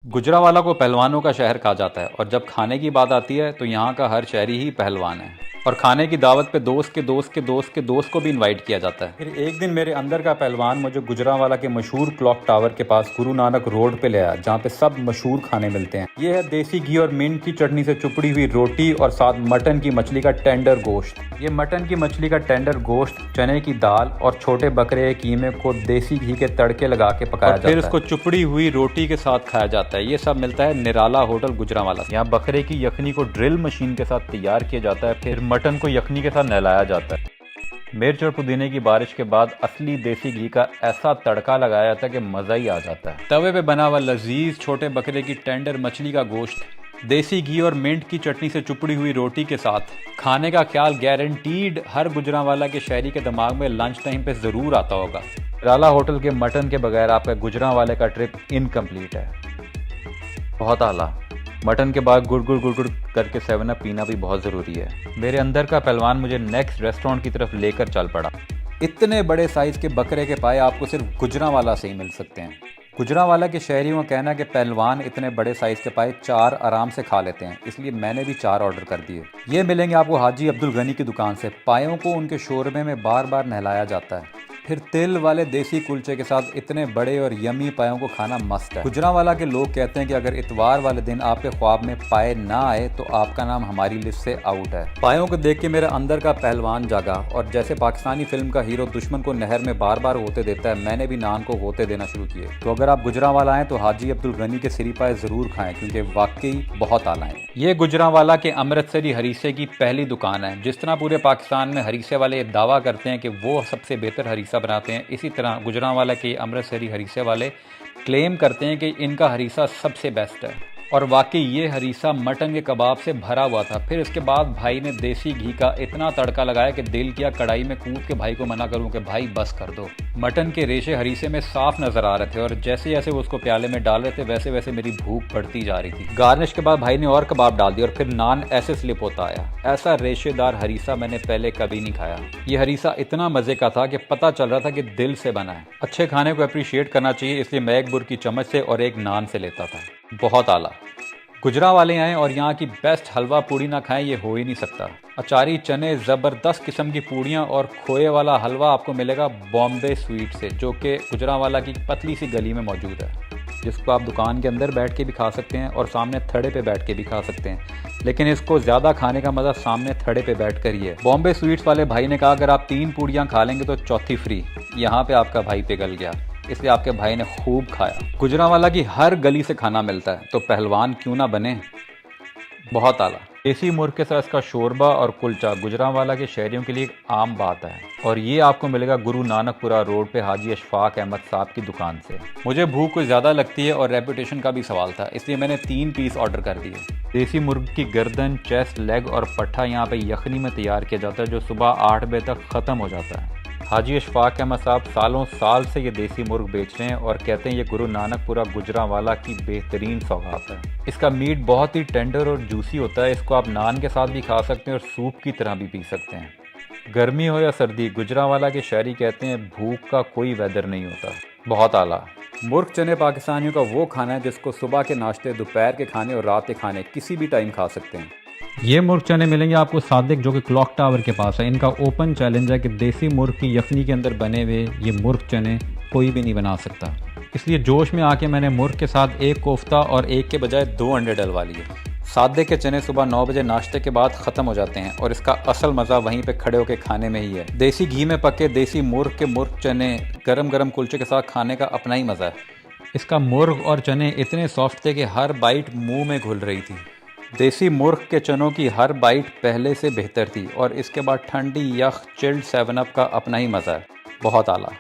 गुजरांवाला को पहलवानों का शहर कहा जाता है और जब खाने की बात आती है तो यहाँ का हर शहरी ही पहलवान है और खाने की दावत पे दोस्त के दोस्त के दोस्त के दोस्त को भी इनवाइट किया जाता है। फिर एक दिन मेरे अंदर का पहलवान मुझे गुजरांवाला के मशहूर क्लॉक टावर के पास गुरु नानक रोड पे ले आया, जहाँ पे सब मशहूर खाने मिलते हैं। ये है देसी घी और मिंट की चटनी से चुपड़ी हुई रोटी और साथ मटन की मछली का टेंडर गोश्त। ये मटन की मछली का टेंडर गोश्त चने की दाल और छोटे बकरे के कीमे को देसी घी के तड़के लगा के पकाया जाता है, फिर इसको चुपड़ी हुई रोटी के साथ खाया जाता है। ये सब मिलता है निराला होटल गुजरांवाला। यहाँ बकरे की यखनी को ड्रिल मशीन के साथ तैयार किया जाता है, फिर मटन को यखनी के साथ नहलाया जाता है। मिर्च और पुदीने की बारिश के बाद असली देसी घी का ऐसा तड़का लगाया जाता है कि मजा ही आ जाता है। तवे पे बना हुआ लजीज छोटे बकरे की टेंडर मछली का गोश्त देसी घी और मिंट की चटनी से चुपड़ी हुई रोटी के साथ खाने का ख्याल गारंटीड हर गुजरांवाला के शहरी के दिमाग में लंच टाइम पे जरूर आता होगा। निराला होटल के मटन के बगैर आपका गुजरांवाले का ट्रिप इनकम्प्लीट है। बहुत आला। मटन के बाद गुड़ गुड़ गुड़ गुड़ करके 7 अप पीना भी बहुत ज़रूरी है। मेरे अंदर का पहलवान मुझे नेक्स्ट रेस्टोरेंट की तरफ लेकर चल पड़ा। इतने बड़े साइज़ के बकरे के पाए आपको सिर्फ गुजरांवाला से ही मिल सकते हैं। गुजरांवाला के शहरियों का कहना है कि पहलवान इतने बड़े साइज़ के पाए 4 आराम से खा लेते हैं, इसलिए मैंने भी 4 ऑर्डर कर दिए। ये मिलेंगे आपको हाजी अब्दुल गनी की दुकान से। पायों को उनके शोरबे में बार बार नहलाया जाता है, फिर तिल वाले देसी कुलचे के साथ इतने बड़े और यमी पायों को खाना मस्त है। गुजरांवाला के लोग कहते हैं कि अगर इतवार वाले दिन आपके ख्वाब में पाए ना आए तो आपका नाम हमारी लिस्ट से आउट है। पायों को देख के मेरे अंदर का पहलवान जागा और जैसे पाकिस्तानी फिल्म का हीरो दुश्मन को नहर में बार बार होते देता है, मैंने भी नान को होते देना शुरू किए। तो अगर आप गुजरांवाला आए तो हाजी अब्दुल गनी के सिरी पाए जरूर खाएं, क्योंकि वाकई बहुत आला है। ये गुजरांवाला के अमृतसरी हरीसे की पहली दुकान है। जिस तरह पूरे पाकिस्तान में हरीसे वाले दावा करते हैं कि वो सबसे बेहतर हरीसा बनाते हैं, इसी तरह गुजरांवाला के अमृतसरी हरीसे वाले क्लेम करते हैं कि इनका हरीसा सबसे बेस्ट है। और वाकई ये हरीसा मटन के कबाब से भरा हुआ था। फिर इसके बाद भाई ने देसी घी का इतना तड़का लगाया कि दिल किया कढ़ाई में कूद के भाई को मना करूं कि भाई बस कर दो। मटन के रेशे हरीसे में साफ नजर आ रहे थे और जैसे जैसे वो उसको प्याले में डाल रहे थे वैसे वैसे मेरी भूख बढ़ती जा रही थी। गार्निश के बाद भाई ने और कबाब डाल दिया और फिर नान ऐसे स्लिप होता आया। ऐसा रेशेदार हरीसा मैंने पहले कभी नहीं खाया। ये हरीसा इतना मजे का था कि पता चल रहा था कि दिल से बना है। अच्छे खाने को अप्रिशिएट करना चाहिए, इसलिए मैं एक बुर की चम्मच से और एक नान से लेता था। बहुत आला। गुजरांवाले आएँ और यहाँ की बेस्ट हलवा पूड़ी ना खाएं, ये हो ही नहीं सकता। अचारी चने, ज़बरदस्त किस्म की पूड़ियाँ और खोए वाला हलवा आपको मिलेगा बॉम्बे स्वीट से, जो कि गुजरांवाला की पतली सी गली में मौजूद है, जिसको आप दुकान के अंदर बैठ के भी खा सकते हैं और सामने थड़े पे बैठ के भी खा सकते हैं। लेकिन इसको ज़्यादा खाने का मज़ा सामने थड़े पे बैठ कर ही है। बॉम्बे स्वीट्स वाले भाई ने कहा अगर आप 3 पूड़ियाँ खा लेंगे तो चौथी फ्री। यहाँ पे आपका भाई पिघल गया, इसलिए आपके भाई ने खूब खाया। गुजरांवाला की हर गली से खाना मिलता है, तो पहलवान क्यों ना बने। बहुत आला। देसी मुर्ग के साथ इसका शोरबा और कुलचा गुजरांवाला के शहरियों के लिए एक आम बात है और ये आपको मिलेगा गुरु नानकपुरा रोड पे हाजी अशफाक अहमद साहब की दुकान से। मुझे भूख कुछ ज़्यादा लगती है और रेपुटेशन का भी सवाल था, इसलिए मैंने 3 पीस ऑर्डर कर दिए। देसी मुर्ग की गर्दन, चेस्ट, लेग और पट्ठा यहाँ पे यखनी में तैयार किया जाता है, जो सुबह 8 बजे तक ख़त्म हो जाता है। हाजी अशफाक अहमद साहब सालों साल से ये देसी मुर्ग बेच रहे हैं और कहते हैं ये गुरु नानकपुरा गुजरांवाला की बेहतरीन सौगात है। इसका मीट बहुत ही टेंडर और जूसी होता है। इसको आप नान के साथ भी खा सकते हैं और सूप की तरह भी पी सकते हैं। गर्मी हो या सर्दी, गुजरांवाला के शहरी कहते हैं भूख का कोई वेदर नहीं होता। बहुत आला। मुर्ग चने पाकिस्तानियों का वो खाना है जिसको सुबह के नाश्ते, दोपहर के खाने और रात के खाने किसी भी टाइम खा सकते हैं। ये मुर्ग चने मिलेंगे आपको सादिक, जो कि क्लॉक टावर के पास है। इनका ओपन चैलेंज है कि देसी मुर्ग की यखनी के अंदर बने हुए ये मुर्ग चने कोई भी नहीं बना सकता। इसलिए जोश में आके मैंने मुर्ग के साथ 1 कोफ्ता और 1 के बजाय 2 अंडे डलवा लिए। सादे के चने सुबह 9 बजे नाश्ते के बाद ख़त्म हो जाते हैं और इसका असल मज़ा वहीं पे खड़े होकर खाने में ही है। देसी घी में पके देसी मुर्ग के मुर्ग चने गरम गरम कुलचे के साथ खाने का अपना ही मज़ा है। इसका मुर्ग और चने इतने सॉफ्ट थे कि हर बाइट मुंह में घुल रही थी। देसी मुर्ग के चनों की हर बाइट पहले से बेहतर थी और इसके बाद ठंडी यख चिल्ड 7 अप का अपना ही मज़ा है। बहुत आला।